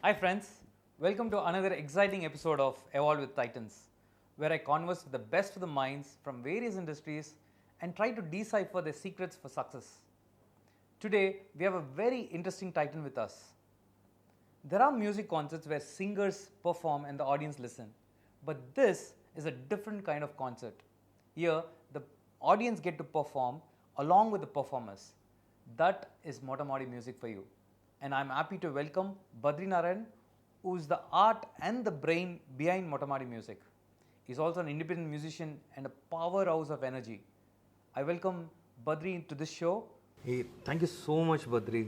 Hi friends, welcome to another exciting episode of Evolve with Titans, where I converse with the best of the minds from various industries and try to decipher their secrets for success. Today, we have a very interesting titan with us. There are music concerts where singers perform and the audience listen, but this is a different kind of concert. Here, the audience get to perform along with the performers. That is Motta Maadi music for you. And I'm happy to welcome Badhri, who is the art and the brain behind Motta Maadi music. He's also an independent musician and a powerhouse of energy. I welcome Badhri to this show. Hey, thank you so much, Badhri.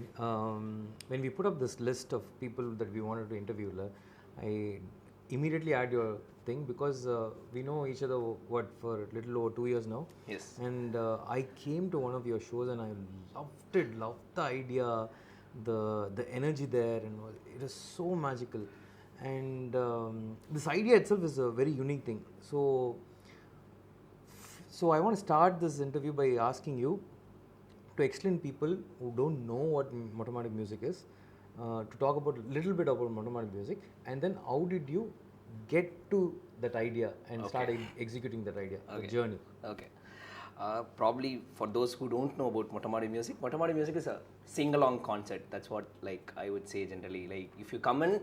When we put up this list of people that we wanted to interview, I immediately had your thing because we know each other for a little over 2 years now. Yes. And I came to one of your shows and I loved the idea, the energy there, and it is so magical. And this idea itself is a very unique thing. So I want to start this interview by asking you to explain people who don't know what Motta Maadi music is, to talk about a little bit about Motta Maadi music, and then how did you get to that idea and start executing that idea, the journey. Okay. Probably for those who don't know about Motta Maadi music is a sing-along concert. That's what I would say generally. If you come in,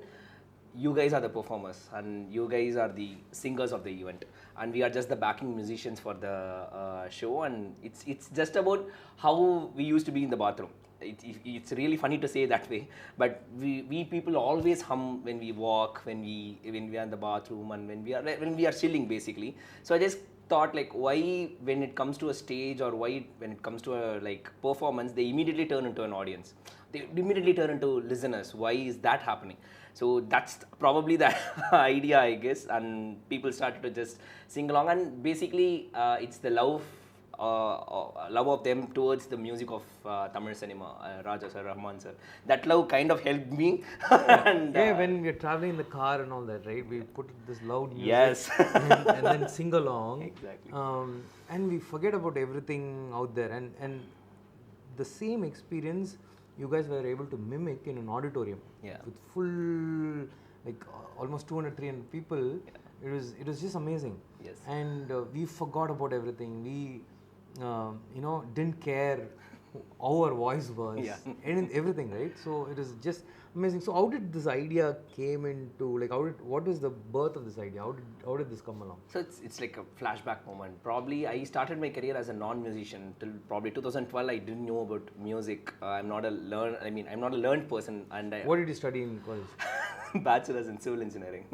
you guys are the performers and you guys are the singers of the event, and we are just the backing musicians for the show. And it's just about how we used to be in the bathroom. It's really funny to say that way, but we people always hum when we walk, when we are in the bathroom, and when we are chilling basically. So I just thought why when it comes to a stage, or why when it comes to a performance, they immediately turn into an audience, they immediately turn into listeners. Why is that happening? So that's probably the idea, I guess, and people started to just sing along. And basically it's the love of them towards the music of Tamil cinema, Raja sir, Rahman sir. That love kind of helped me. And, when we're traveling in the car and all that, right? We put this loud music, yes, and then sing along. Exactly. And we forget about everything out there. And the same experience you guys were able to mimic in an auditorium, with full, almost 200, 300 people. Yeah. It was just amazing. Yes. And we forgot about everything. We didn't care how our voice was, and everything, right? So it is just amazing. So how did this idea came into, what was the birth of this idea? How did this come along? So it's like a flashback moment. Probably I started my career as a non-musician till probably 2012. I didn't know about music. I'm not a learned person. And what did you study in college? Bachelor's in civil engineering.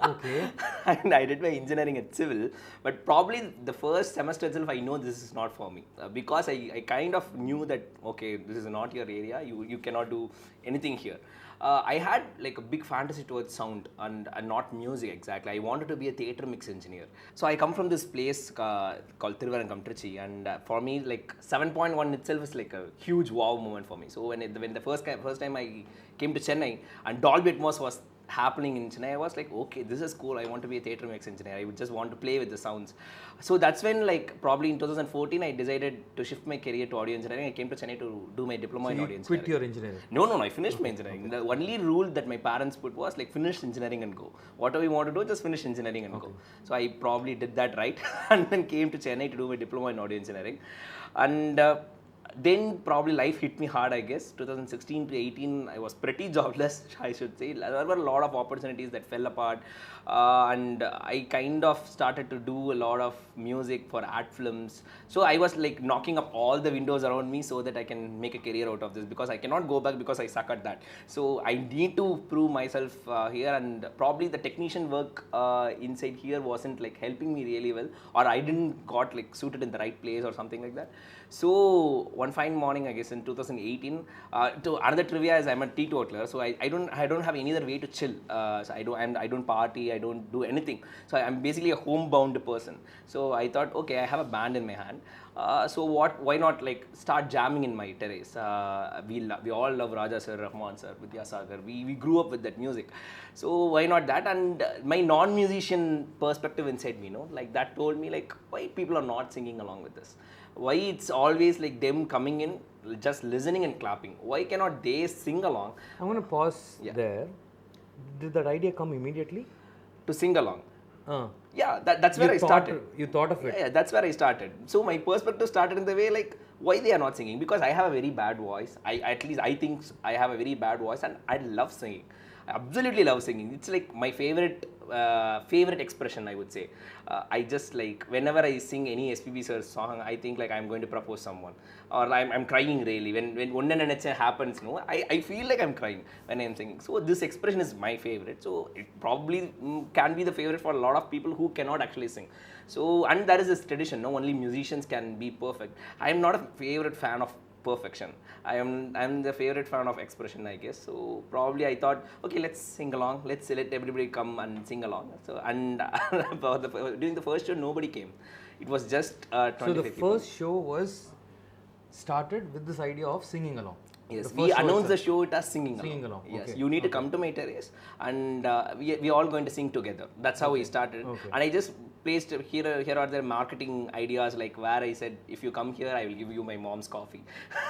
Okay. And I did my engineering at civil, but probably the first semester itself I know this is not for me, because I kind of knew that okay, this is not your area, you cannot do anything here. I had a big fantasy towards sound and not music exactly. I wanted to be a theatre mix engineer. So I come from this place called Thiruvarangam, Trichy, and for me 7.1 itself is a huge wow moment for me. So when the first time I came to Chennai and Dolby Atmos was happening in Chennai, I was like, okay, this is cool. I want to be a theatre mix engineer. I would just want to play with the sounds. So that's when probably in 2014 I decided to shift my career to audio engineering. I came to Chennai to do my diploma in audio engineering. Quit your engineering? No, I finished my engineering. The only rule that my parents put was finish engineering and go. Whatever you want to do, just finish engineering and go. So I probably did that right and then came to Chennai to do my diploma in audio engineering. And then probably life hit me hard, I guess. 2016 to 18, I was pretty jobless, I should say. There were a lot of opportunities that fell apart. And I kind of started to do a lot of music for ad films. So I was knocking up all the windows around me so that I can make a career out of this, because I cannot go back because I suck at that. So I need to prove myself here, and probably the technician work inside here wasn't helping me really well, or I didn't got suited in the right place or something like that. So one fine morning, I guess in 2018, to another trivia is I'm a teetotaler, so I don't have any other way to chill. So I don't party, I don't do anything. So I'm basically a homebound person. So I thought, okay, I have a band in my hand. So why not start jamming in my terrace? We all love Raja sir, Rahman sir, Vidyasagar. We grew up with that music. So why not that? And my non-musician perspective inside me, that told me why people are not singing along with this. Why it's always them coming in, just listening and clapping. Why cannot they sing along? I'm going to pause there. did that idea come immediately? to sing along. Uh, Yeah, that's where I started. You thought of it. Yeah, that's where I started. So my perspective started in the way like why they are not singing, because I have a very bad voice. At least I think I have a very bad voice, and I love singing. I absolutely love singing. It's like my favorite expression, I would say. I just like whenever I sing any SPB sir song, I think like I'm going to propose someone, or I'm crying really when one and another happens. No, I feel like I'm crying when I'm singing. So this expression is my favorite. So it probably can be the favorite for a lot of people who cannot actually sing. So, and there is this tradition. No, only musicians can be perfect. I am not a favorite fan of perfection. I'm the favorite fan of expression, I guess. So probably I thought, okay, let's sing along. Let's let everybody come and sing along. So and during the first show, nobody came. It was just 25 So the people. first show was started with this idea of singing along. Yes, The we first show announced the itself. show it as singing Singing along. along, Yes, okay, you need to come to my terrace, and we all going to sing together. That's how we started. Okay. And I just placed here are their marketing ideas, like where I said, if you come here, I will give you my mom's coffee,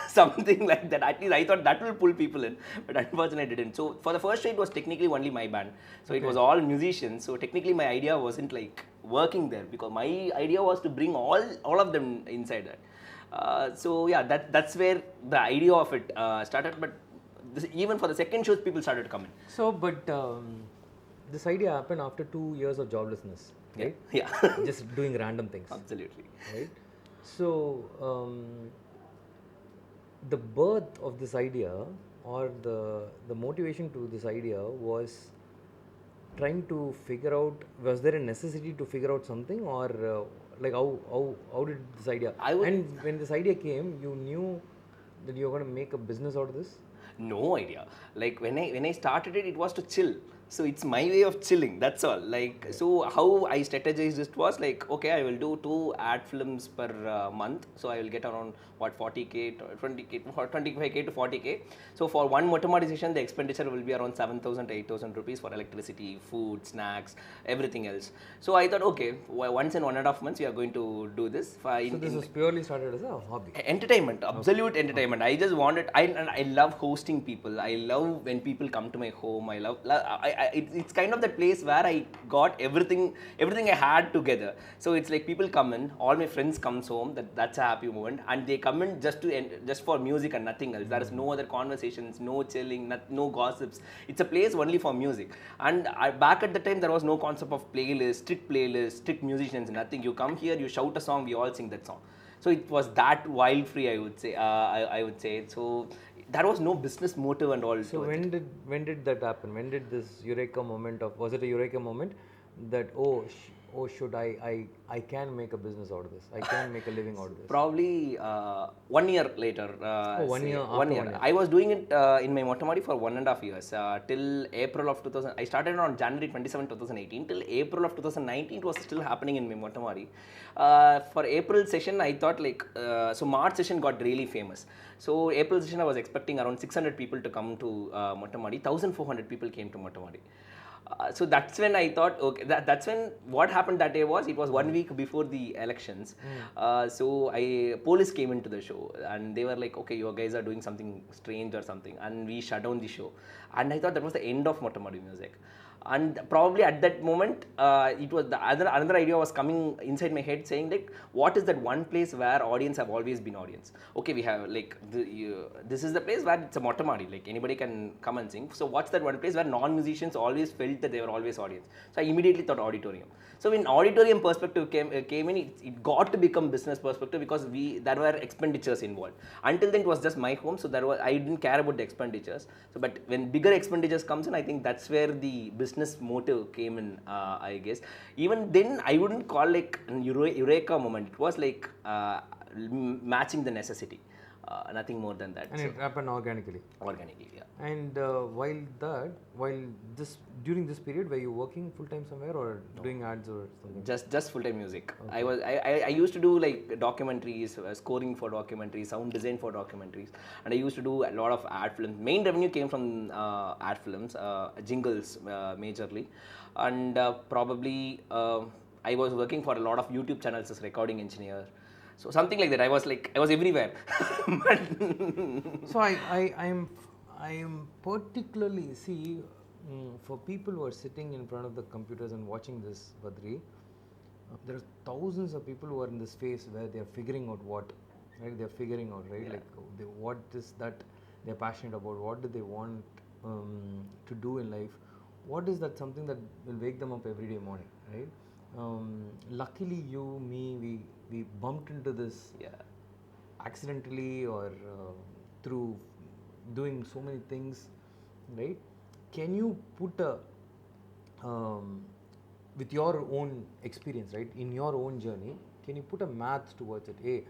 something like that. At least I thought that will pull people in, but unfortunately I didn't. So for the first show, it was technically only my band. So it was all musicians. So technically my idea wasn't like working there, because my idea was to bring all of them inside that. So yeah, that's where the idea of it started. But even for the second shows, people started coming. So, but this idea happened after 2 years of joblessness, right? Yeah, Just doing random things, absolutely. right? So, the birth of this idea, or the motivation to this idea, was trying to figure out, was there a necessity to figure out something, or like how did this idea, and when this idea came, you knew that you were going to make a business out of this? No idea. Like when I started it, it was to chill. So it's my way of chilling. That's all. Like so, how I strategized it was like, okay, I will do 2 ad films per month. So I will get around what 40k, 20k, 25k to 40k. So for one Motta Maadi session, the expenditure will be around 7,000 to 8,000 rupees for electricity, food, snacks, everything else. So I thought, okay, once in 1.5 months, we are going to do this. So this was purely started as a hobby. Entertainment, absolute entertainment. I just wanted. I love hosting people. I love when people come to my home. I love. It's kind of that place where I got everything I had together. So it's like people come in, all my friends comes home. That's a happy moment, and they come in just for music and nothing else. There is no other conversations, no chilling, no gossips. It's a place only for music. And back at the time, there was no concept of playlist, strict musicians, nothing. You come here, you shout a song, we all sing that song. So it was that wild free, I would say. I would say. So there was no business motive and all. So when did that happen? When did this eureka moment of, was it a eureka moment that should I can make a business out of this? I can make a living out of this. Probably 1 year later. 1 year after 1 year. 1 year. I was doing it in my Motta Maadi for 1.5 years till April of 2000. I started on January 27, 2018 till April of 2019. It was still happening in my Motta Maadi. For April session, I thought like so March session got really famous. So April session, I was expecting around 600 people to come to Motta Maadi. 1,400 people came to Motta Maadi. So that's when I thought, okay, that's when what happened that day was, it was 1 week before the elections. So police came into the show and they were like, okay, you guys are doing something strange or something, and we shut down the show. And I thought that was the end of Motta Maadi music. And probably at that moment, it was another idea was coming inside my head, saying like, what is that one place where audience have always been audience? Okay, we have like this is the place where it's a Motta Maadi, like anybody can come and sing. So what's that one place where non-musicians always felt that they were always audience? So I immediately thought auditorium. So when auditorium perspective came in, it got to become business perspective, because there were expenditures involved. Until then, it was just my home, so I didn't care about the expenditures. So but when bigger expenditures comes in, I think that's where the business motive came in, I guess. Even then, I wouldn't call like an eureka moment. It was like matching the necessity. Nothing more than that. And it happened organically. Organically, yeah. And during this period, were you working full time somewhere or doing ads or something? Just full time music. Okay. I used to do like documentaries, scoring for documentaries, sound design for documentaries, and I used to do a lot of ad films. Main revenue came from ad films, jingles majorly, and probably I was working for a lot of YouTube channels as recording engineer. So something like that. I was everywhere. So I am particularly, For people who are sitting in front of the computers and watching this, Badhri, there are thousands of people who are in this phase where they are figuring out what, right? They are figuring out, right? Like what is that they are passionate about? What do they want to do in life? What is that something that will wake them up every day morning, right? Luckily, you, me, we bumped into this accidentally or through doing so many things, right? Can you put a with your own experience, right, in your own journey, can you put a math towards it? Hey,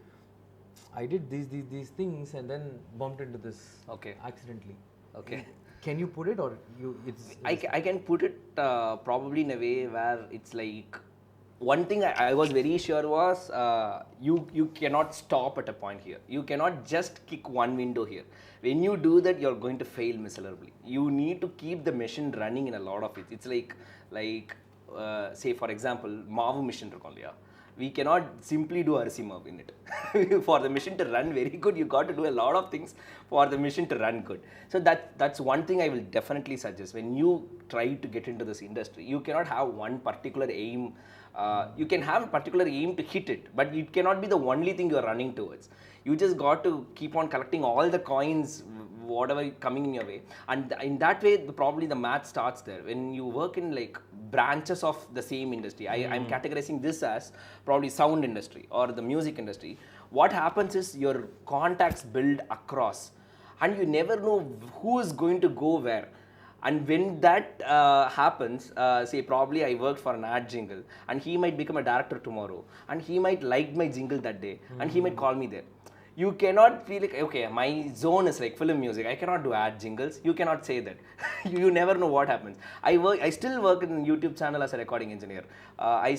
I did these things and then bumped into this accidentally. Okay. Can you put it, or you? I can put it probably in a way where it's like, one thing I was very sure was you cannot stop at a point here. You cannot just kick one window here. When you do that, you're going to fail miserably. You need to keep the machine running in a lot of it. It's like say for example, Mavu machine irukku. We cannot simply do Arsimav in it. For the machine to run very good, you got to do a lot of things for the machine to run good. So that's one thing I will definitely suggest. When you try to get into this industry, you cannot have one particular aim. You can have a particular aim to hit it, but it cannot be the only thing you are running towards. You just got to keep on collecting all the coins, whatever coming in your way, and in that way probably the math starts there. When you work in like branches of the same industry, I'm categorizing this as probably sound industry or the music industry. What happens is your contacts build across, and you never know who is going to go where. And when that happens, say probably I worked for an ad jingle, and he might become a director tomorrow, and he might like my jingle that day, and he might call me there. You cannot feel like, okay, my zone is like film music, I cannot do ad jingles. You cannot say that. You never know what happens. I still work in YouTube channel as a recording engineer. I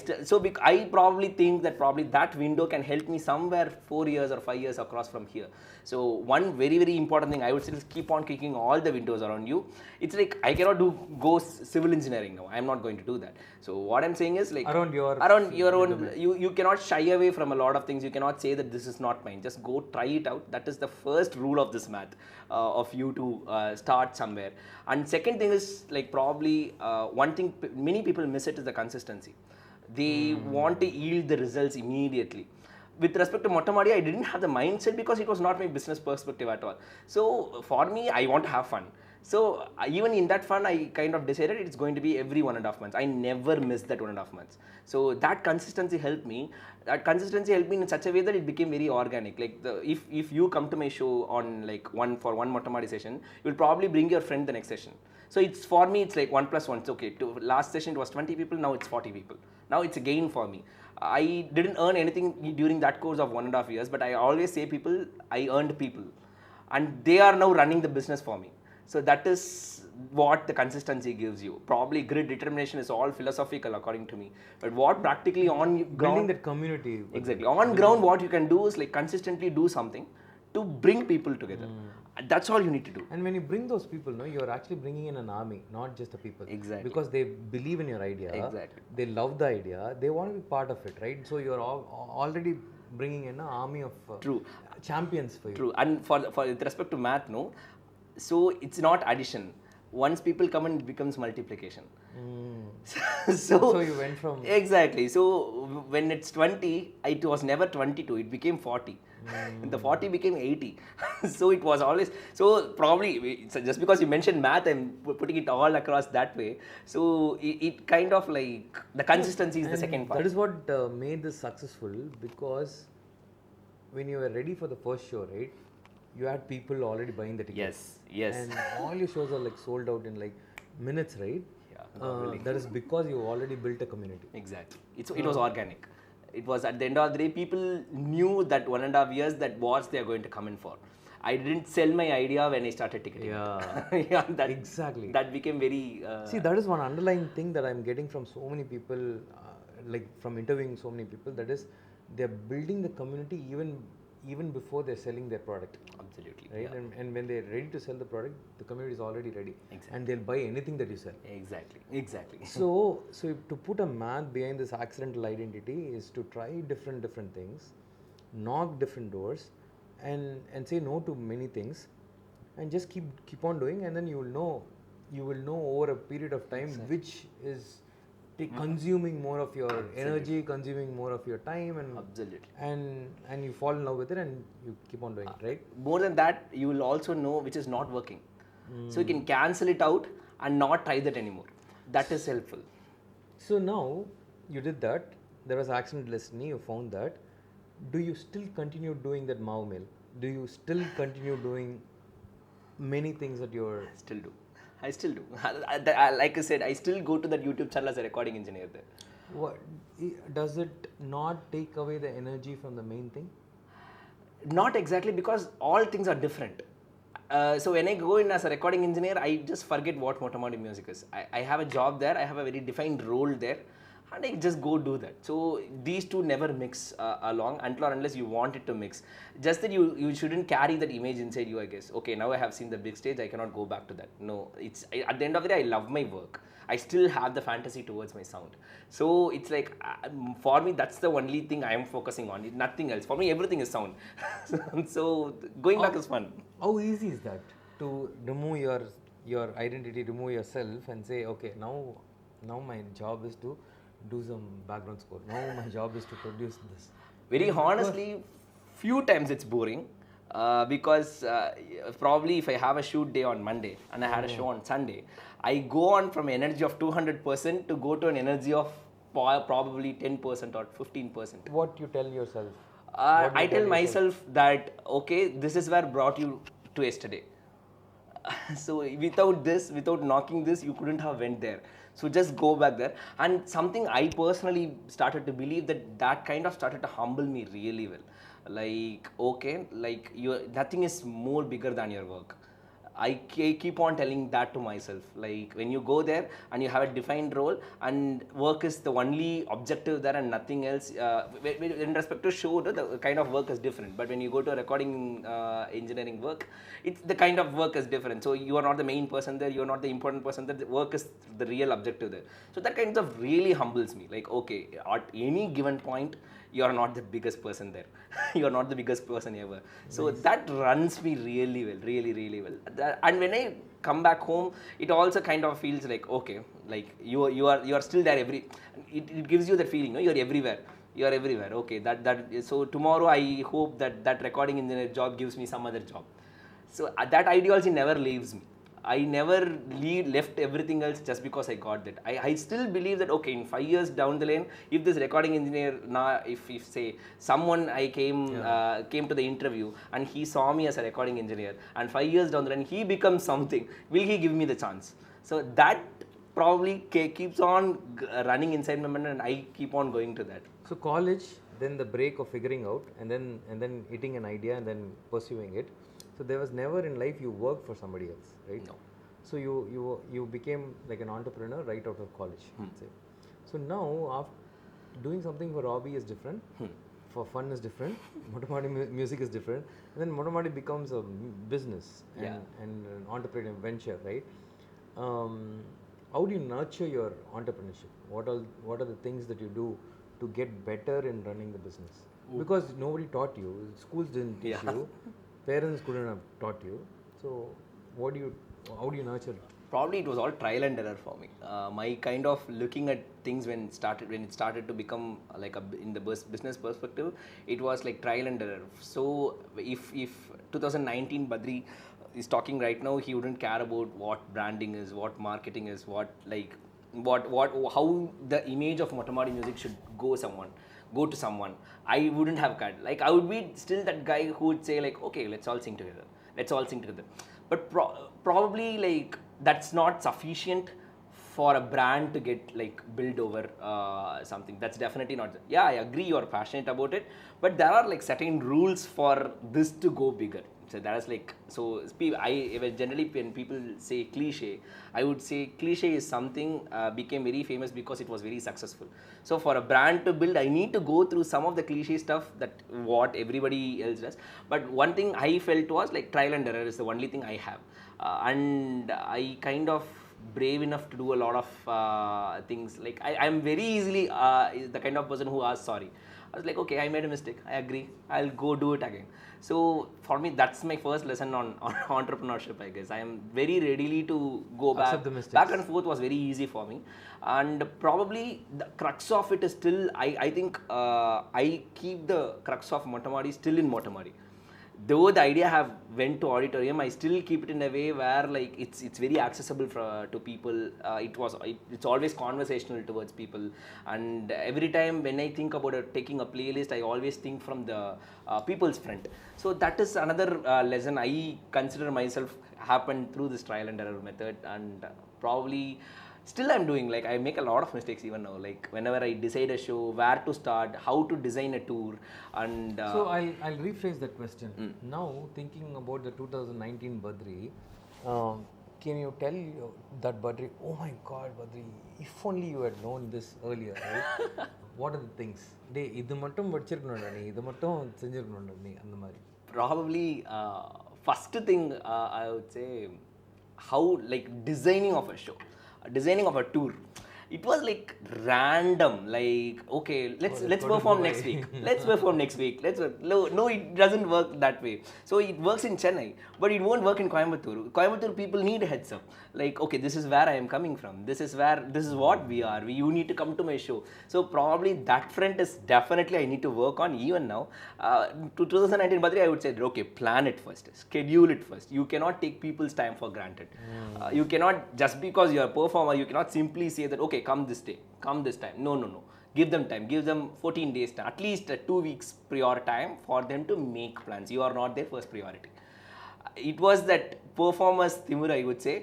probably think that probably that window can help me somewhere 4 years or 5 years across from here. So one very very important thing I would say is keep on kicking all the windows around you. It's like I cannot go civil engineering now. I'm not going to do that. So what I'm saying is like around your own, you cannot shy away from a lot of things. You cannot say that this is not mine. Just go try it out. That is the first rule of this math, of you to start somewhere. And second thing is like probably one thing many people miss it is the consistency. They want to yield the results immediately. With respect to Motta Maadi, I didn't have the mindset because it was not my business perspective at all. So for me, I want to have fun. So even in that fun, I kind of decided it's going to be every 1.5 months. I never missed that 1.5 months. So that consistency helped me. That consistency helped me in such a way that it became very organic. Like if you come to my show on like one Motta Maadi session, you'll probably bring your friend the next session. So it's for me, it's like 1 + 1. It's okay. Last session it was 20 people, now it's 40 people. Now it's a gain for me. I didn't earn anything during that course of 1.5 years, but I always say I earned people, and they are now running the business for me. So that is what the consistency gives you. Probably grit, determination is all philosophical according to me, but what practically on ground, building that community. Exactly, on ground what you can do is like consistently do something to bring people together. That's all you need to do. And when you bring those people, no, you're actually bringing in an army, not just the people. Exactly. Because they believe in your idea. Exactly. They love the idea. They want to be part of it, right? So you're already bringing in an army of True. champions for you. True. And for with respect to math, no, so it's not addition. Once people come in, it becomes multiplication. So you went from exactly. So when it's 20, it was never 22. It became 40. The 40 became 80. So it was always, so probably just because you mentioned math, I'm putting it all across that way. So it kind of like the consistency is the second part. That is what made this successful, because when you were ready for the first show, right, you had people already buying the tickets. Yes. And all your shows are like sold out in like minutes, right? Yeah. That is because you already built a community. Exactly. It was organic. It was at the end of the day, people knew that 1.5 years that what they are going to come in for. I didn't sell my idea when I started ticketing. Yeah, exactly. That became very. See, that is one underlying thing that I'm getting from so many people, like from interviewing so many people. That is, they're building the community even before they're selling their product. Absolutely. Right? Yeah. And when they're ready to sell the product, the community is already ready. Exactly. And they'll buy anything that you sell. Exactly. So to put a math behind this accidental identity is to try different things, knock different doors, and say no to many things, and just keep on doing, and then you will know you will know over a period of time which is consuming more of your energy, consuming more of your time, and Absolutely. and you fall in love with it and you keep on doing it, right? More than that, you will also know which is not working. So you can cancel it out and not try that anymore. That is helpful. So now you did that. There was accident destiny. You found that. Do you still continue doing that Mao mail? Do you still continue doing many things that you're? Still do. I still do. Like I said, I still go to that YouTube channel as a recording engineer there. What does it not take away the energy from the main thing? Not exactly, because all things are different. So when I go in as a recording engineer, I just forget what Motta Maadi music is. I have a job there, I have a very defined role there, and I just go do that. So these two never mix along until or unless you want it to mix. Just that you shouldn't carry that image inside you, I guess. Okay, now I have seen the big stage, I cannot go back to that. No, at the end of the day, I love my work. I still have the fantasy towards my sound. So it's like, for me, that's the only thing I am focusing on. Nothing else. For me, everything is sound. So going back is fun. How easy is that to remove your identity, remove yourself, and say, okay, now my job is to do some background score. Now my job is to produce this. Very honestly, few times it's boring. Because probably if I have a shoot day on Monday and I had a show on Sunday, I go on from energy of 200% to go to an energy of probably 10% or 15%. What you tell yourself? I tell myself that, okay, this is where brought you to yesterday. So without this, without knocking this, you couldn't have went there. So just go back there. And something I personally started to believe that kind of started to humble me really well. Like, okay, like nothing is more bigger than your work. I keep on telling that to myself. Like, when you go there and you have a defined role and work is the only objective there and nothing else, in respect to show, the kind of work is different. But when you go to a recording engineering work, it's the kind of work is different. So you are not the main person there, you are not the important person there, the work is the real objective there. So that kind of really humbles me. Like, okay, at any given point, you are not the biggest person there. You are not the biggest person ever. So that runs me really well, really well. And when I come back home, it also kind of feels like, okay, like you are still there it gives you that feeling, no? You're everywhere. Okay, so tomorrow I hope that recording engineer job gives me some other job. So that ideology never leaves me. I never left everything else just because I got that. I still believe that, okay, in 5 years down the lane, if this recording engineer, if say someone I came to the interview and he saw me as a recording engineer, and 5 years down the line he becomes something, will he give me the chance? So that probably keeps on running inside my mind, and I keep on going to that. So college, then the break of figuring out, and then hitting an idea and then pursuing it. So there was never in life you worked for somebody else, right? No. So you became like an entrepreneur right out of college. Say. So now after doing something for hobby is different, for fun is different, Motta Maadi music is different, and then Motta Maadi becomes a business and an entrepreneurial venture, right? How do you nurture your entrepreneurship? What are the things that you do to get better in running the business? Because nobody taught you, schools didn't teach you. Parents couldn't have taught you. So, how do you nurture it? Probably it was all trial and error for me. My kind of looking at things when it started to become like in the business perspective, it was like trial and error. So if 2019 Badhri is talking right now, he wouldn't care about what branding is, what marketing is, how the image of Motta Maadi music should go to someone. I wouldn't have cared. Like, I would be still that guy who would say like, okay, let's all sing together. But probably like that's not sufficient for a brand to get like built over something. That's definitely not. Yeah, I agree, you're passionate about it, but there are like certain rules for this to go bigger. So that is like, so generally when people say cliche, I would say cliche is something became very famous because it was very successful. So for a brand to build, I need to go through some of the cliche stuff that what everybody else does. But one thing I felt was like trial and error is the only thing I have. And I kind of brave enough to do a lot of things. Like I'm very easily the kind of person who asks sorry. I was like, okay, I made a mistake. I agree. I'll go do it again. So for me, that's my first lesson on entrepreneurship, I guess. I am very readily to go back. Accept the mistakes. Back and forth was very easy for me. And probably the crux of it is still, I think I keep the crux of Motta Maadi still in Motta Maadi. Though the idea have went to auditorium, I still keep it in a way where like it's very accessible to people. It's always conversational towards people, and every time when I think about taking a playlist, I always think from the people's front. So that is another lesson I consider myself happened through this trial and error method, and probably still I'm doing. Like I make a lot of mistakes even now, like whenever I decide a show, where to start, how to design a tour, and so I'll rephrase that question. Now thinking about the 2019 Badhri, can you tell that Badhri, oh my god Badhri, if only you had known this earlier, right? What are the things? டே இது மட்டும் படிச்சிருக்கணும்டா நீ, இது மட்டும் செஞ்சிருக்கணும்டா நீ, அந்த மாதிரி. Probably first thing I would say, how like designing of a show, designing of a tour. It was like random, like okay, let's perform next week. Let's perform next week. No, it doesn't work that way. So it works in Chennai, but it won't work in Coimbatore. Coimbatore people need a heads up. Like okay, this is where I am coming from. This is what we are. You need to come to my show. So probably that front is definitely I need to work on even now. To 2019 Badhri, I would say okay, plan it first, schedule it first. You cannot take people's time for granted. You cannot just because you are a performer, you cannot simply say that okay, come this day, come this time. No. Give them time. Give them 14 days time. At least 2 weeks prior time for them to make plans. You are not their first priority. It was that performers Timur, I would say,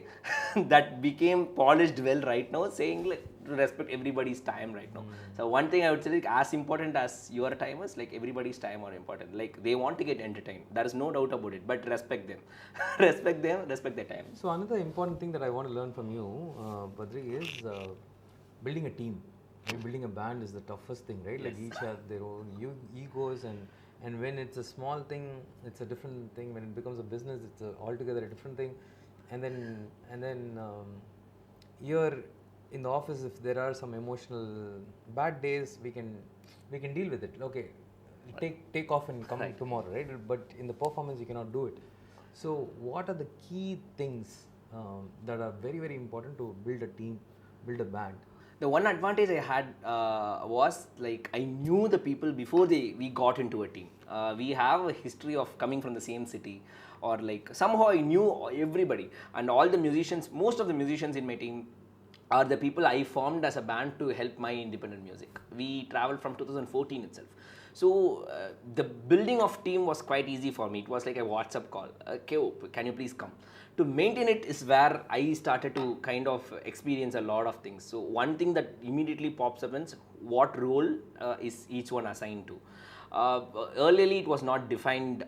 that became polished well right now, saying like to respect everybody's time right now. So one thing I would say, like as important as your time is, like everybody's time are important. Like they want to get entertained. There is no doubt about it. But respect them. Respect them. Respect their time. So another important thing that I want to learn from you, Badhri, is building a team. Right? Building a band is the toughest thing, right? Like each have their own egos, and when it's a small thing, it's a different thing. When it becomes a business, it's altogether a different thing. And then here in the office, if there are some emotional bad days, we can deal with it. Okay, take off and come tomorrow, right? But in the performance, you cannot do it. So what are the key things that are very, very important to build a team, build a band? The one advantage I had was like I knew the people before we got into a team. We have a history of coming from the same city, or like somehow I knew everybody, and all the musicians, most of the musicians in my team are the people I formed as a band to help my independent music. We traveled from 2014 itself. So the building of team was quite easy for me. It was like a WhatsApp call. Okay, can you please come? To maintain it is where I started to kind of experience a lot of things. So one thing that immediately pops up is what role is each one assigned to. Earlier it was not defined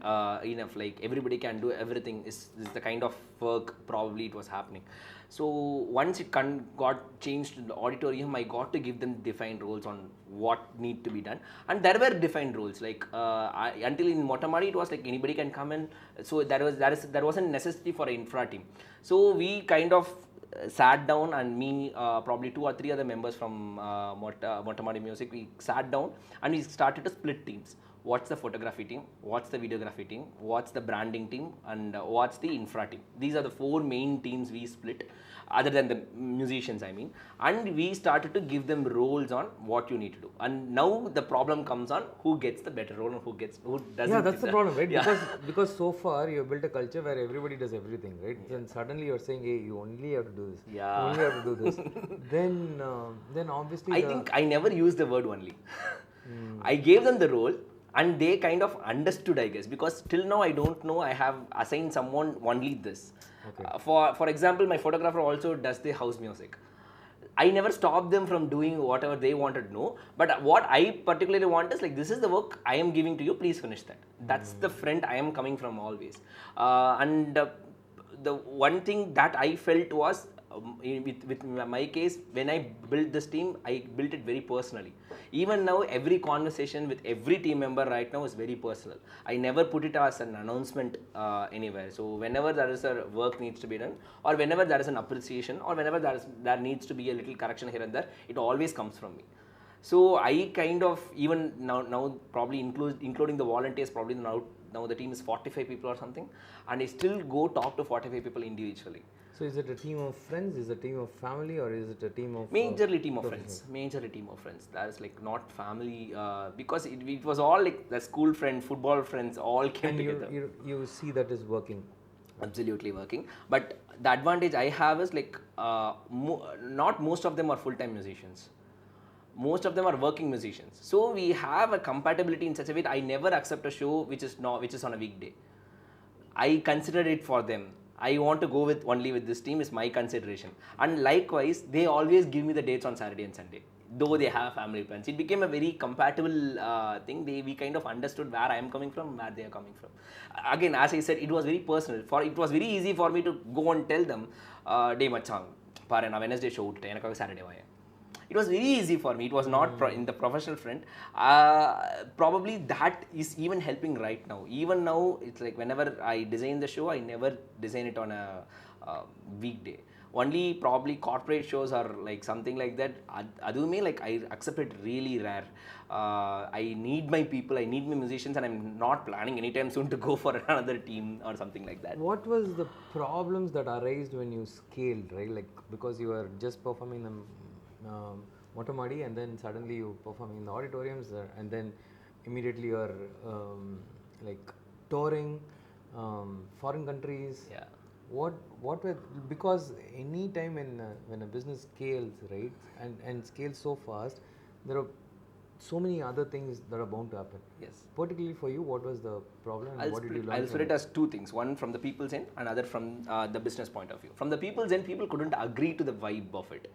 enough, like everybody can do everything is the kind of work probably it was happening. So once it got changed to the auditorium, I got to give them defined roles on what need to be done, and there were defined roles. Like until in Motta Maadi, it was like anybody can come in. So there wasn't necessity for an infra team. So we kind of sat down, and me probably 2 or 3 other members from Motta Maadi Music, we sat down and we started to split teams. What's the photography team, what's the videography team, what's the branding team, and what's the infra team. These are the 4 main teams we split, other than the musicians I mean, and we started to give them roles on what you need to do. And now the problem comes on who gets the better role and who doesn't. Yeah, that's the problem, right? Because so far you have built a culture where everybody does everything, right? Then suddenly you're saying, hey, you only have to do this. Yeah. You only have to do this. then obviously I think I never used the word only. I gave them the role, and they kind of understood, I guess, because till now I don't know I have assigned someone only this. Okay. For example, my photographer also does the house music. I never stopped them from doing whatever they wanted to know, but what I particularly want is like, this is the work I am giving to you, please finish that. That's the front I am coming from always. And the one thing that I felt was with my case, when I built this team, I built it very personally. Even now, every conversation with every team member right now is very personal. I never put it as an announcement anywhere. So whenever there is a work needs to be done, or whenever there is an appreciation, or whenever there needs to be a little correction here and there, it always comes from me. So I kind of, even now probably including the volunteers, probably now the team is 45 people or something, and I still go talk to 45 people individually. So is it a team of friends? Is it a team of family, or is it a team of Majorly team of friends. Majorly team of friends. That is like not family, because it was all like the school friends, football friends, all came and together. you see that is working? Absolutely working. But the advantage I have is like not most of them are full-time musicians. Most of them are working musicians. So we have a compatibility in such a way that I never accept a show which is on a weekday. I consider it for them. I want to go only with this team is my consideration. And likewise, they always give me the dates on Saturday and Sunday, though they have family plans. It became a very compatible thing. We kind of understood where I am coming from, where they are coming from. Again, as I said, it was very personal. It was very easy for me to go and tell them, "Day machang, pare na Wednesday show utte, enakku Saturday vaya." It was very easy for me. It was not in the professional front. Probably that is even helping right now. Even now, it's like whenever I design the show, I never design it on a weekday. Only probably corporate shows are like something like that. Adume, like I accept it really rare. I need my people, I need my musicians, and I'm not planning anytime soon to go for another team or something like that. What was the problems that arose when you scaled, right? Like because you were just performing them. Motta Maadi, and then suddenly you performing in the auditoriums, and then immediately you're like touring foreign countries. Yeah. What were, because any time when a business scales, right, and scales so fast, there are so many other things that are bound to happen. Yes. Particularly for you, what was the problem, and what did you learn? I'll split it as two things. One from the people's end, another from the business point of view. From the people's end, people couldn't agree to the vibe of it.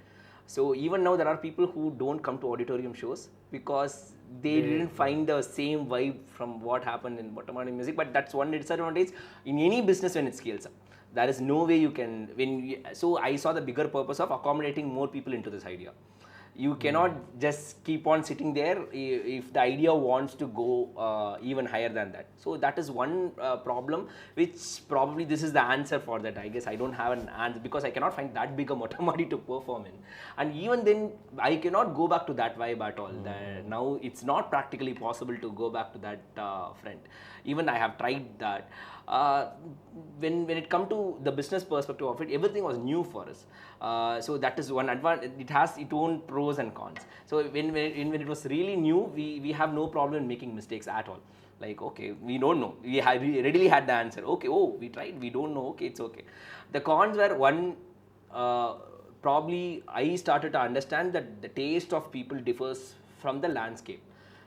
So even now there are people who don't come to auditorium shows because they didn't find the same vibe from what happened in Motta Maadi music. But that's one disadvantage in any business when it scales up. There is no way you can, so I saw the bigger purpose of accommodating more people into this idea. You cannot just keep on sitting there if the idea wants to go even higher than that. So that is one problem, which probably this is the answer for that. I guess I don't have an answer because I cannot find that big a Motta Maadi to perform in. And even then, I cannot go back to that vibe at all. Now it's not practically possible to go back to that front. Even I have tried that. When it come to the business perspective of it, everything was new for us. So that is one advantage. It has its own pros and cons. So when it was really new, we have no problem making mistakes at all. Like, okay, we don't know. We readily had the answer. Okay, oh, we tried. We don't know. Okay, it's okay. The cons were one. Probably I started to understand that the taste of people differs from the landscape.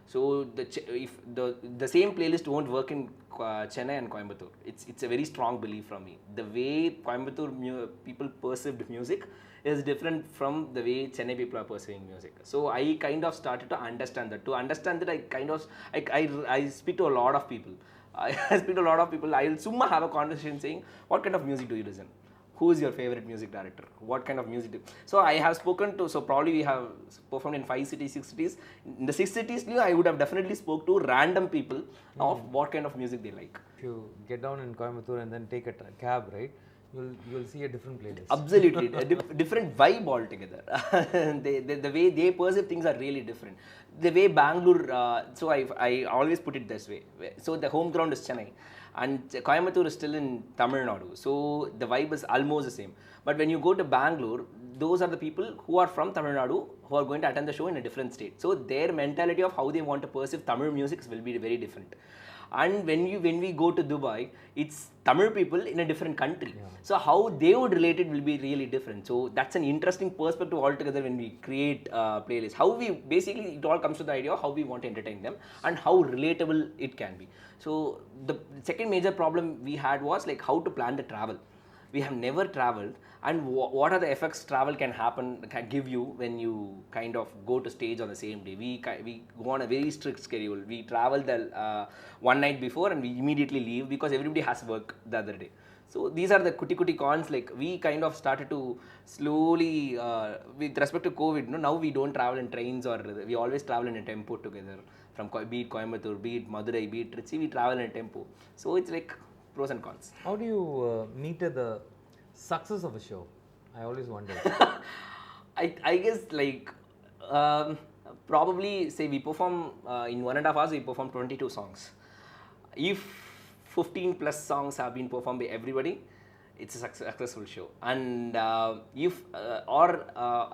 So if the same playlist won't work in Chennai and Coimbatore, it's a very strong belief from me. The way Coimbatore people perceived music is different from the way Chennai people are perceiving music. So I kind of started to understand that. To understand that, I speak to a lot of people. I speak to a lot of people. I will summa have a conversation saying, what kind of music do you listen? Who is your favorite music director? What kind of music? So I have spoken to, so probably we have performed in 5 cities, 6 cities. In the 6 cities, I would have definitely spoke to random people of what kind of music they like. If you get down in Coimbatore and then take a cab, right, you'll see a different playlist. Absolutely, a different vibe altogether. The way they perceive things are really different. The way Bangalore, so I always put it this way. So the home ground is Chennai. And Coimbatore is still in Tamil Nadu, so the vibe is almost the same. But when you go to Bangalore, those are the people who are from Tamil Nadu who are going to attend the show in a different state. So their mentality of how they want to perceive Tamil music will be very different. And when we go to Dubai, it's Tamil people in a different country. Yeah. So how they would relate it will be really different. So that's an interesting perspective altogether when we create playlists. How we basically, it all comes to the idea of how we want to entertain them and how relatable it can be. So the second major problem we had was like how to plan the travel. We have never traveled, and what are the effects travel can give you when you kind of go to stage on the same day. We go on a very strict schedule. We travel the one night before and we immediately leave because everybody has work the other day. So these are the kuti cons. Like we kind of started to slowly, with respect to COVID, now we don't travel in trains, or we always travel in a tempo together. From be it Coimbatore, be it Madurai, be it Trichy, we travel in a tempo. So it's like pros and cons. How do you meter the success of a show? I always wonder. I guess like probably say we perform in 1.5 hours, we perform 22 songs. If 15 plus songs have been performed by everybody, it's a successful show. And if or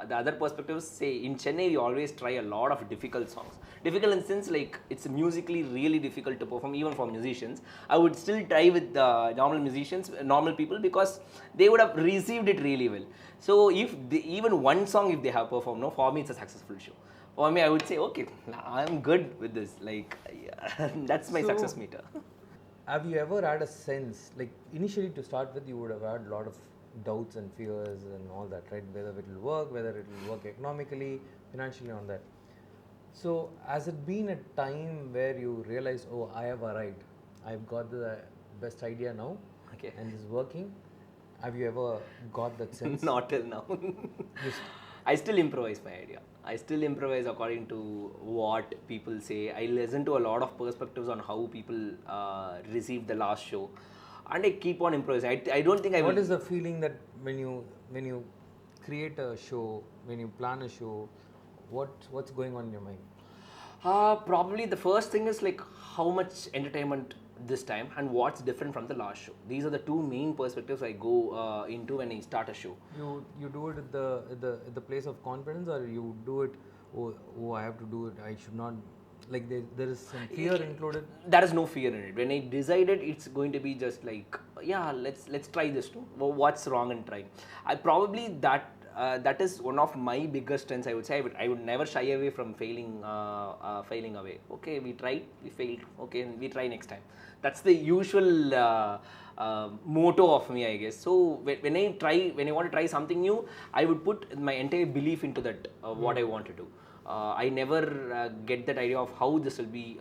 the other perspectives, say in Chennai we always try a lot of difficult songs. Difficult in the sense like it's musically really difficult to perform even for musicians. I would still try with normal musicians, normal people, because they would have received it really well. So if even one song if they have performed, no, for me it's a successful show. For me, I would say, okay, I'm good with this. Like, that's my success meter. Have you ever had a sense, like initially to start with, you would have had a lot of doubts and fears and all that, right? Whether it will work, whether it will work economically, financially, on that. So, has it been a time where you realized, oh, I have arrived, I've got the best idea now, Okay. and it's working? Have you ever got that sense? Not till now. I still improvise my idea. I still improvise according to what people say. I listen to a lot of perspectives on how people received the last show, and I keep on improvising. I don't think I will. What is the feeling that when you create a show, when you plan a show, what's going on in your mind? Probably the first thing is like how much entertainment this time and what's different from the last show. These are the two main perspectives I go into when I start a show. You do it at the place of confidence, or you do it, oh I have to do it, I should not, like there is some fear included? There is no fear in it. When I decided it's going to be just like, yeah, let's try this too. Well, what's wrong in trying? I probably that is one of my biggest strengths. I would say I would never shy away from failing away. Okay, we tried, we failed. Okay, we try next time. That's the usual motto of me, I guess. So when I want to try something new, I would put my entire belief into that what I want to do. I never get that idea of how this will be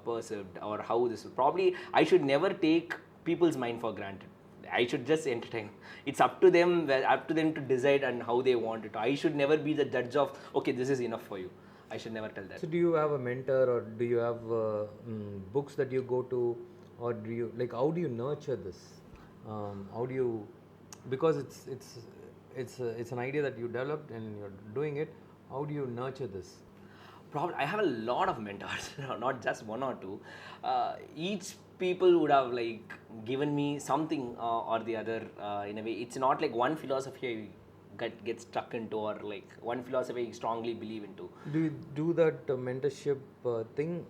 perceived, or how this will probably. I should never take people's mind for granted. I should just entertain. It's up to them to decide and how they want it. I should never be the judge of, okay, this is enough for you. I should never tell that. So do you have a mentor, or do you have books that you go to, or do you, like, how do you nurture this? How do you, because it's an idea that you developed and you're doing it. How do you nurture this? Probably I have a lot of mentors, not just one or two. Each people would have like given me something or the other in a way. It's not like one philosophy I get stuck into, or like one philosophy I strongly believe into. Do you do that mentorship thing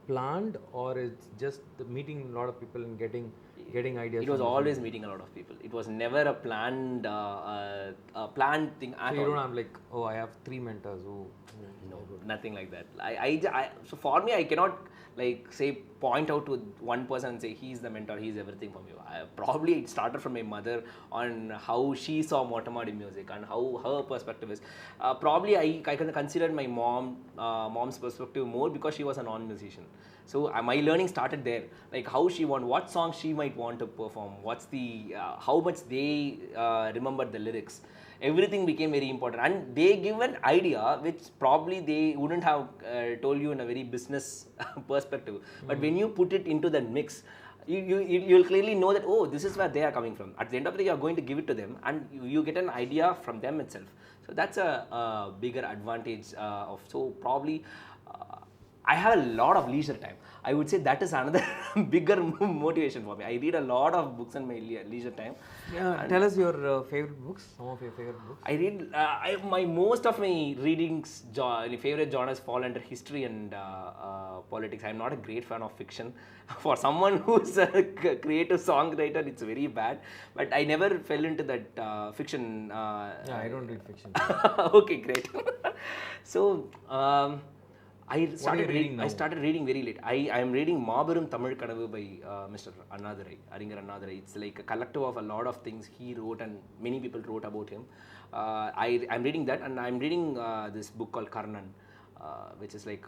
planned, or it's just meeting a lot of people and getting ideas? It was always meeting a lot of people. It was never a planned thing at all. So you don't have like, oh, I have 3 mentors who. No, nothing like that. So for me, I cannot like say point out to one person and say he's the mentor, he's everything for me. Probably it started from my mother on how she saw Motta Maadi music and how her perspective is. Probably I can consider my mom's perspective more because she was a non-musician. So my learning started there, like how she what songs she might want to perform, what's the how much they remember the lyrics. Everything became very important, and they give an idea which probably they wouldn't have told you in a very business perspective. But when you put it into the mix, you'll clearly know that, oh, this is where they are coming from. At the end of the day, you're going to give it to them, and you get an idea from them itself. So that's a bigger advantage of. So probably I have a lot of leisure time. I would say that is another bigger motivation for me. I read a lot of books in my leisure time. Yeah, tell us your favorite books. Some of your favorite books. I read most of my readings. Favorite genres fall under history and politics. I'm not a great fan of fiction. For someone who's a creative songwriter, it's very bad. But I never fell into that fiction. Yeah, I don't read fiction. Okay, great. So. I started reading very late. I am reading Maabarum Tamil Kanavu by Mr. Annadurai, Aringar Annadurai. It's like a collective of a lot of things he wrote, and many people wrote about him. I'm reading that, and I'm reading this book called Karnan, which is like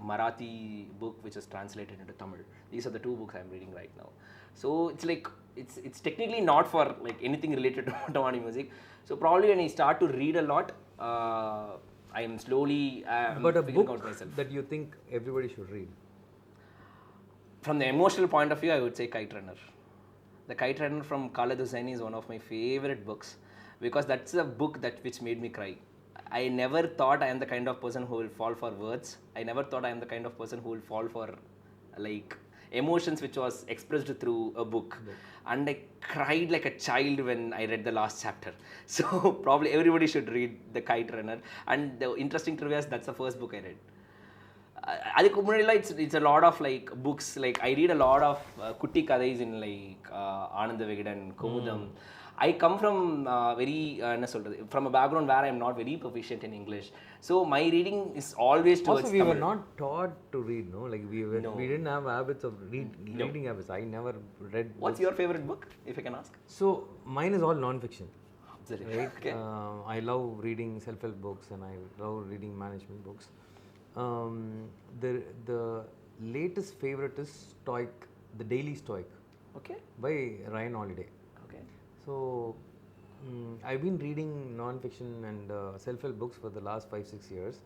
Marathi book which is translated into Tamil. These are the 2 books I'm reading right now. So it's like it's technically not for like anything related to Motta Maadi music. So probably when I start to read a lot, I am slowly But a figuring book out myself. that you think everybody should read. From the emotional point of view, I would say Kite Runner. The Kite Runner from Khaled Hosseini is one of my favorite books because that's a book that which made me cry. I never thought I am the kind of person who will fall for words. I never thought I am the kind of person who will fall for like emotions which was expressed through a book. And I cried like a child when I read the last chapter. So probably everybody should read The Kite Runner. And the interesting trivia is that's the first book I read. அதுக்கு முன்னாடிலாம் it's a lot of like books, like I read a lot of குட்டி கதைஸ் in like Ananda Vikatan, Kumudam. I come from very என்ன சொல்றது, from a background where I am not very proficient in English, so my reading is always towards Also, we Tamil. were not taught to read, no? Like we didn't have habits of reading habits. I never read. What's your favorite book, if I can ask? So mine is all non-fiction. Absolutely. Right? Okay. I love reading self-help books and I love reading management books. The latest favorite is Stoic, the Daily Stoic Okay. by Ryan Holiday. Okay. So I've been reading non-fiction and self-help books for the last 5-6 years.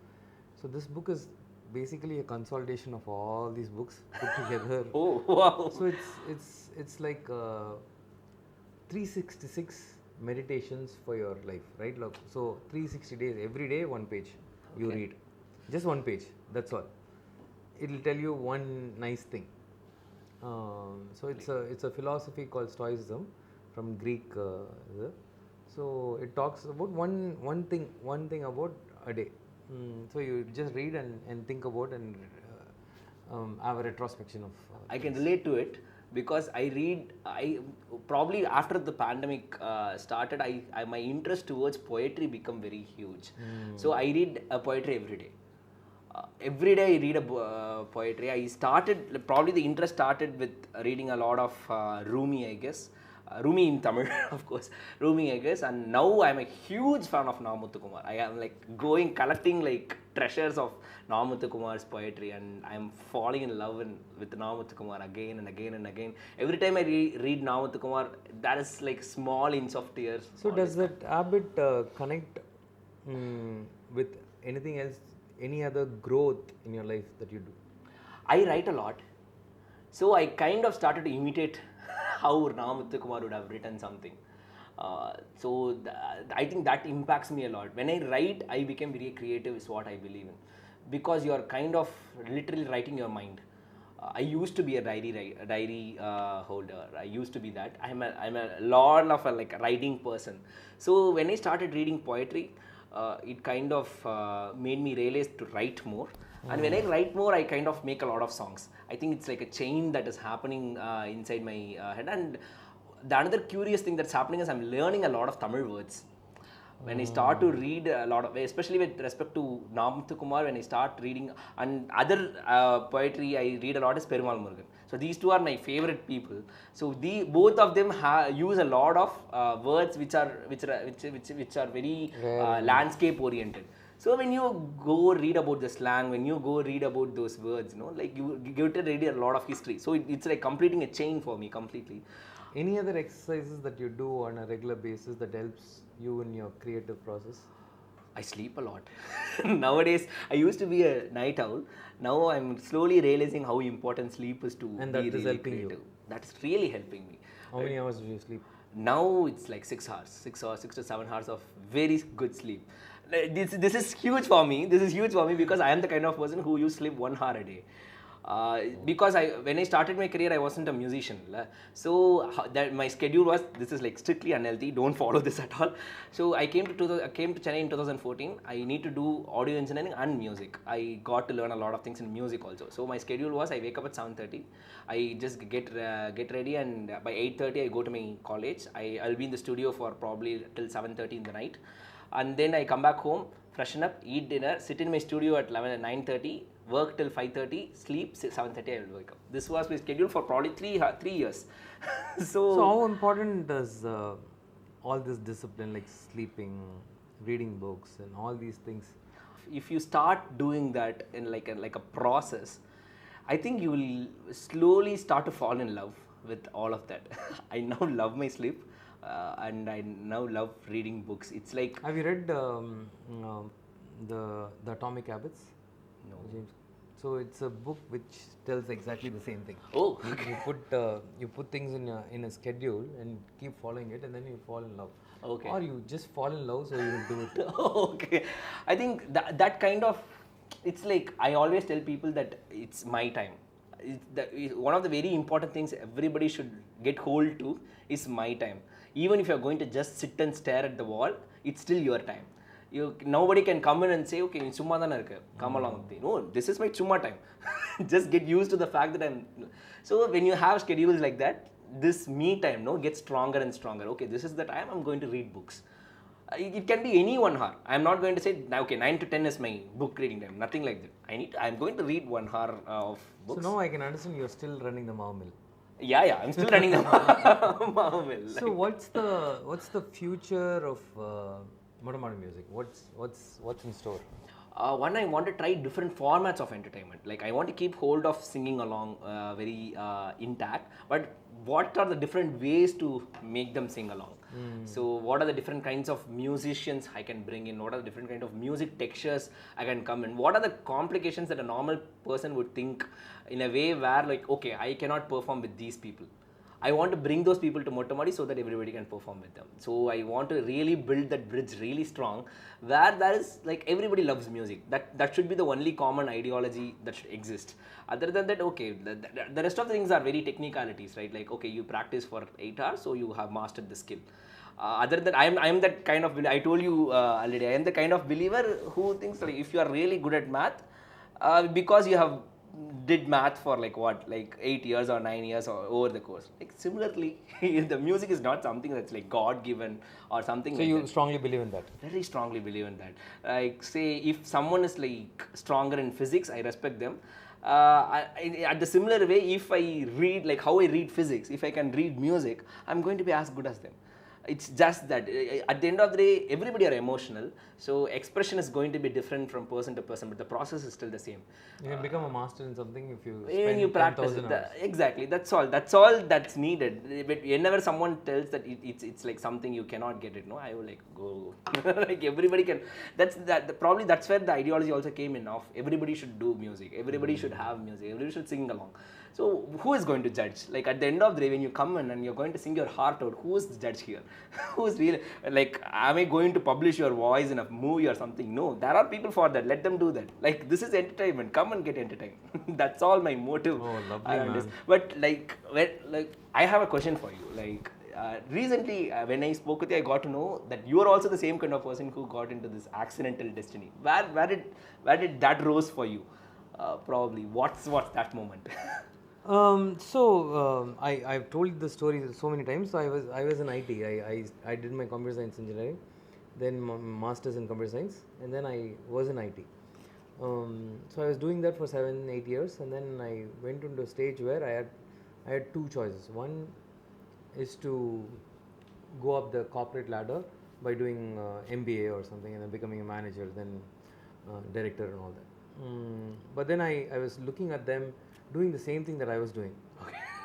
So this book is basically a consolidation of all these books put together. Oh wow. So it's like 366 meditations for your life, right? Look, so 360 days, every day one page you read, just one page. That's all. It will tell you one nice thing. So it's a philosophy called Stoicism from Greek. So it talks about one thing about a day. So you just read and think about and have a retrospection of. I can relate to it because I probably after the pandemic started, my interest towards poetry become very huge. So I read a poetry every day. Every day I read a poetry. I started, probably the interest started with reading a lot of Rumi, I guess. Rumi in Tamil, of course. Rumi, I guess. And now I'm a huge fan of Namuthukumar. I am like collecting like treasures of Namuthukumar's poetry, and I'm falling in love with Namuthukumar again and again and again. Every time I read Namuthukumar, that is like small inch of tears. So does that habit connect with anything else? Any other growth in your life that you do? I write a lot. So I kind of started to imitate how Namuthukumar would have written something. So I think that impacts me a lot. When I write, I became very creative is what I believe in. Because you are kind of literally writing your mind. I used to be a diary holder. I used to be that. I'm a lot of a like writing person. So when I started reading poetry, it kind of made me realize to write more. And when I write more, I kind of make a lot of songs. I think it's like a chain that is happening inside my head. And the another curious thing that's happening is I'm learning a lot of Tamil words. When I start to read a lot of, especially with respect to Namuthukumar, when I start reading, and other poetry I read a lot is Perumal Murugan. So these two are my favorite people. So both of them use a lot of words which are very landscape oriented. So when you go read about the slang, when you go read about those words, like you get to read a lot of history. So it's like completing a chain for me completely. Any other exercises that you do on a regular basis that helps you in your creative process? I sleep a lot. Nowadays, I used to be a night owl. Now I'm slowly realizing how important sleep is to And be that is really helping you. creative. That's really helping me. How many hours do you sleep? Now it's like 6 hours, 6 to 7 hours of very good sleep. This is huge for me. This is huge for me because I am the kind of person who used to sleep 1 hour a day. Because when I started my career, I wasn't a musician. So that my schedule was, this is like strictly unhealthy. Don't follow this at all. So I came to Chennai in 2014. I need to do audio engineering and music. I got to learn a lot of things in music also. So my schedule was I wake up at 7:30. I just get ready, and by 8:30 I go to my college. I'll be in the studio for probably till 7:30 in the night, and then I come back home, freshen up, eat dinner, sit in my studio at 9:30. Work till 5:30, sleep 7:30 I will wake up. This was my schedule for probably 3 years. So how important does all this discipline like sleeping, reading books and all these things? If you start doing that in like a process, I think you will slowly start to fall in love with all of that. I now love my sleep, and I now love reading books. It's like Have you read the Atomic Habits? No. James. So it's a book which tells exactly the same thing. Oh, You put things in a schedule and keep following it, and then you fall in love. Okay. Or you just fall in love, so you will do it. okay. I think that kind of, it's like I always tell people that it's my time. One of the very important things everybody should get hold to is my time. Even if you're going to just sit and stare at the wall, it's still your time. Nobody can come in and say, okay, நீ சும்மா தானே இருக்க, come along with me. No, this is my சும்மா time. Just get used to the fact that I'm. So when you have schedules like that, this me time gets stronger and stronger. Okay, this is the time I'm going to read books. It can be any 1 hour. I'm not going to say, okay, 9 to 10 is my book reading time. Nothing like that. I'm going to read 1 hour of books. So now I can understand you're still running the Mao Mill. Yeah, I'm still running the Marvel. So what's the future of Motta Maadi music? What's in store? One, I want to try different formats of entertainment. Like I want to keep hold of singing along very intact, but what are the different ways to make them sing along? So what are the different kinds of musicians I can bring in? What are the different kind of music textures I can come in? What are the complications that a normal person would think in a way where like, okay, I cannot perform with these people. I want to bring those people to Motta Maadi so that everybody can perform with them. So I want to really build that bridge really strong, where there is like everybody loves music. That should be the only common ideology that should exist. Other than that, okay, the rest of the things are very technicalities, right? Like, okay, you practice for 8 hours, so you have mastered the skill. Other than I am that kind of, I told you already, I am the kind of believer who thinks like if you are really good at math, because you have did math for like 8 years or 9 years or over the course. Like similarly, the music is not something that's like God given or something. So like you that. strongly believe in that? Very strongly believe in that. Like say if someone is like stronger in physics, I respect them. At the similar way, if I read like how I read physics, if I can read music, I'm going to be as good as them. It's just that at the end of the day, everybody are emotional, so expression is going to be different from person to person, but the process is still the same. You can become a master in something if you When spend you practice 10,000 it, hours. exactly, that's all that's needed. But whenever someone tells that it's like something you cannot get it, no, I will like go like everybody can. Probably that's where the ideology also came in of everybody should do music, everybody should have music, everybody should sing along. So who is going to judge? Like at the end of the day, when you come in and you're going to sing your heart out, who is the judge here? Who is really like, am I going to publish your voice in a movie or something? No, there are people for that. Let them do that. Like this is entertainment. Come and get entertained. That's all my motive. Oh, lovely, around man. this. But like I have a question for you. Like recently, when I spoke with you, I got to know that you are also the same kind of person who got into this accidental destiny. Where did that rose for you? Probably. What's that moment? I've told the story so many times. So I was in IT. I did my computer science engineering, then masters in computer science, and then I was in IT. So I was doing that for 7-8 years, and then I went into a stage where I had two choices. One is to go up the corporate ladder by doing MBA or something, and then becoming a manager, then director and all that. But then I was looking at them doing the same thing that I was doing,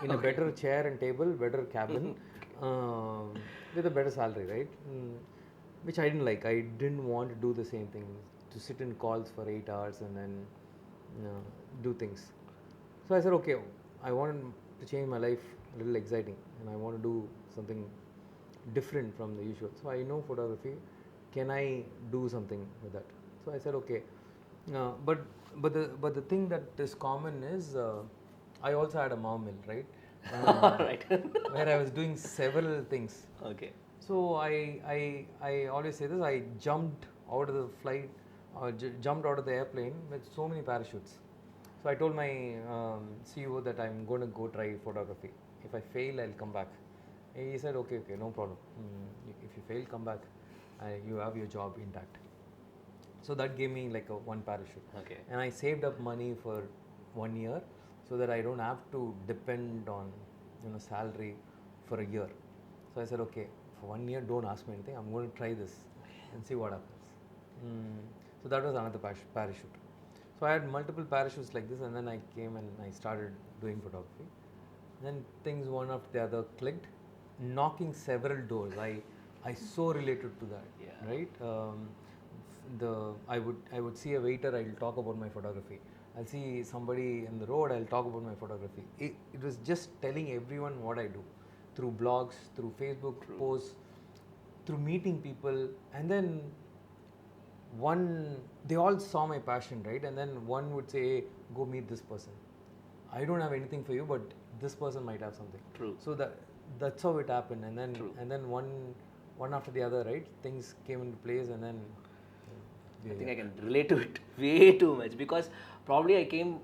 in a better chair and table, better cabin, with a better salary, right? Which I didn't like. I didn't want to do the same thing, to sit in calls for 8 hours and then do things. So I said, okay, I wanted to change my life a little exciting, and I want to do something different from the usual. So I know photography. Can I do something with that? So I said, okay. But the thing that is common is I also had a Mao Mill, right? Right. Where I was doing several things. Okay. So I always say this: I jumped out of the flight, jumped out of the airplane with so many parachutes. So I told my CEO that I'm going to go try photography. If I fail, I'll come back. And he said, okay, no problem. If you fail, come back. You have your job intact. So that gave me like a one parachute. Okay. And I saved up money for 1 year so that I don't have to depend on salary for a year. So I said, okay, for 1 year, don't ask me anything. I'm going to try this and see what happens. So that was another parachute. So I had multiple parachutes like this, and then I came and I started doing photography. Then things one after the other clicked, knocking several doors. I so related to that, Yeah. right? I would see a waiter, I'll talk about my photography. I'll see somebody in the road, I'll talk about my photography. It was just telling everyone what I do through blogs, through Facebook posts, through meeting people, and then they all saw my passion, right? And then one would say, hey, go meet this person. I don't have anything for you, but this person might have something. True. So that's how it happened, and then one after the other, right? Things came into place, and then I think I can relate to it way too much, because probably I came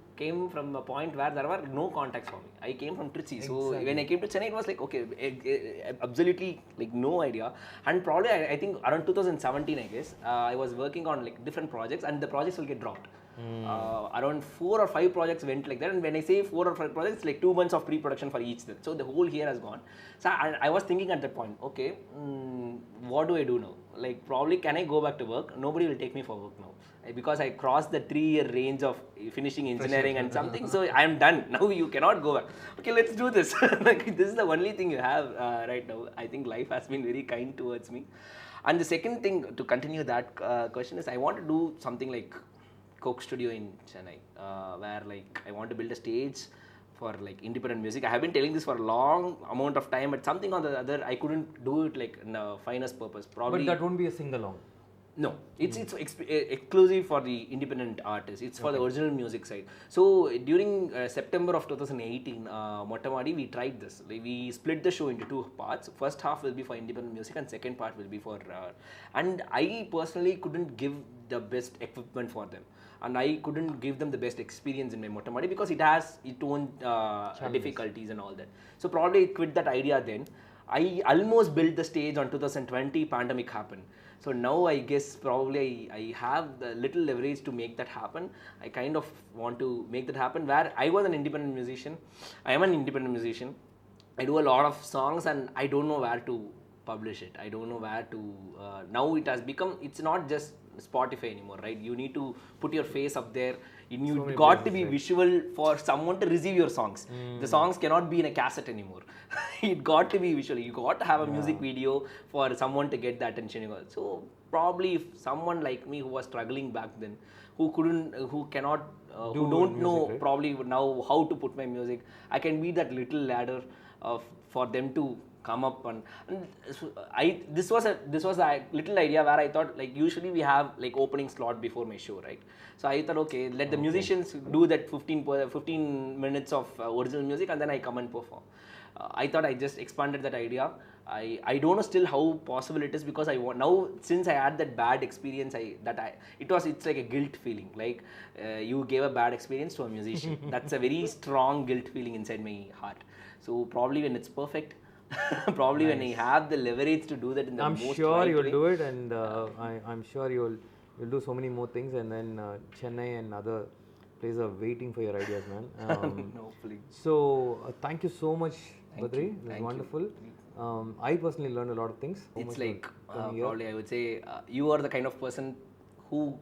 from a point where there were no contacts for me. I came from Trichy, so when I came to Chennai, it was like, okay, absolutely like no idea. And probably I think around 2017, I guess, I was working on like different projects, and the projects will get dropped. Around 4 or 5 projects went like that, and when I say 4 or 5 projects, it's like 2 months of pre-production for each. So the whole year has gone. So I was thinking at that point, okay, what do I do now? Like, probably can I go back to work? Nobody will take me for work now, because I crossed the 3-year range of finishing engineering and something. So I am done now. You cannot go back. Okay, let's do this. Like, this is the only thing you have right now. I think life has been very kind towards me. And the second thing, to continue that question, is I want to do something like Coke Studio in Chennai, where like I want to build a stage for like independent music. I have been telling this for a long amount of time, but something or the other, I couldn't do it like in a finest purpose. Probably. But that won't be a sing-along. No, it's exclusive for the independent artists. It's for the original music side. So during September of 2018, Motta Maadi, we tried this. Like, we split the show into 2 parts. First half will be for independent music, and second part will be for. And I personally couldn't give the best equipment for them, and I couldn't give them the best experience in my Motta Maadi, because it has its own difficulties and all that. So probably I quit that idea then. I almost built the stage on 2020. Pandemic happened. So now I guess probably I have the little leverage to make that happen. I kind of want to make that happen, where I was an independent musician. I am an independent musician. I do a lot of songs, and I don't know where to publish it. I don't know where to. Now it has become, it's not just Spotify anymore, right? You need to put your face up there. You got to be visual for someone to receive your songs. The songs cannot be in a cassette anymore. It got to be visual. You got to have a music video for someone to get the attention. So probably if someone like me who was struggling back then, who cannot, who don't know probably now how to put my music, I can be that little ladder for them to come up and this was a little idea where I thought, like, usually we have like opening slot before my show, right? So I thought, okay, let the musicians do that 15 minutes of original music, and then I come and perform. I thought I just expanded that idea. I don't know still how possible it is, because I want now, since I had that bad experience, it's like a guilt feeling, like you gave a bad experience to a musician. That's a very strong guilt feeling inside my heart. So probably when it's perfect, probably when I have the leverage to do that in the I'm most sure right you'll way. do it, and I'm sure you'll do so many more things, and then Chennai and other places are waiting for your ideas, man. Hopefully. So thank you so much, Badhri. It was wonderful. I personally learned a lot of things. It's like probably I would say you are the kind of person who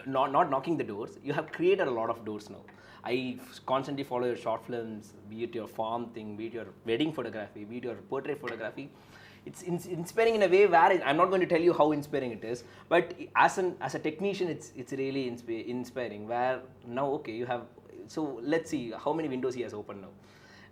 not knocking the doors. You have created a lot of doors now. I constantly follow your short films, be it your farm thing, be it your wedding photography, be it your portrait photography. It's inspiring in a way where I'm not going to tell you how inspiring it is, but as a technician, it's really inspiring. Where now, okay, you have. So let's see how many windows he has opened now.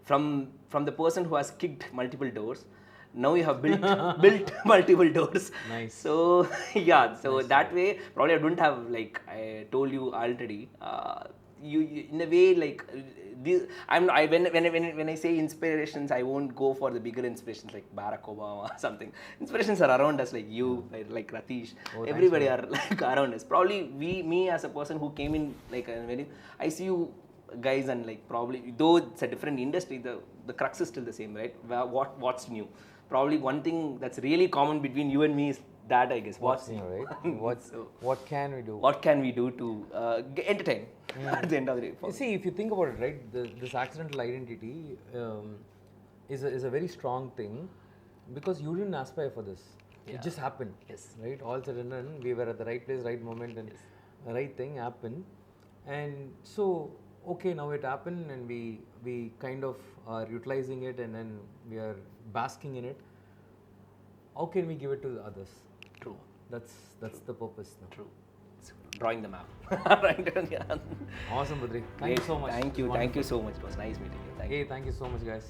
From the person who has kicked multiple doors, now you have built multiple doors. Nice. So yeah, so that way probably I don't have, like I told you already. You in a way, like this, when I say inspirations, I won't go for the bigger inspirations like Barack Obama or something. Inspirations are around us, like you, like Ratish. Everybody are like around us. Probably me as a person who came in like I see you guys, and like probably though it's a different industry, the crux is still the same, right? What's new? Probably one thing that's really common between you and me is that, I guess. What's new, right? What can we do? What can we do to entertain at the end of the day? You see, if you think about it, right, this accidental identity is a very strong thing, because you didn't aspire for this. It just happened. Yes. Right? All said and done, we were at the right place, right moment, and the right thing happened. And so okay, now it happened and we kind of are utilizing it and then we are basking in it. How can we give it to the others? True. That's the purpose now. True. It's drawing the map. Right. Yeah. Awesome, Badhri. Thank you so much. Thank you so much. It was nice meeting you. Thank you. Hey, thank you so much, guys.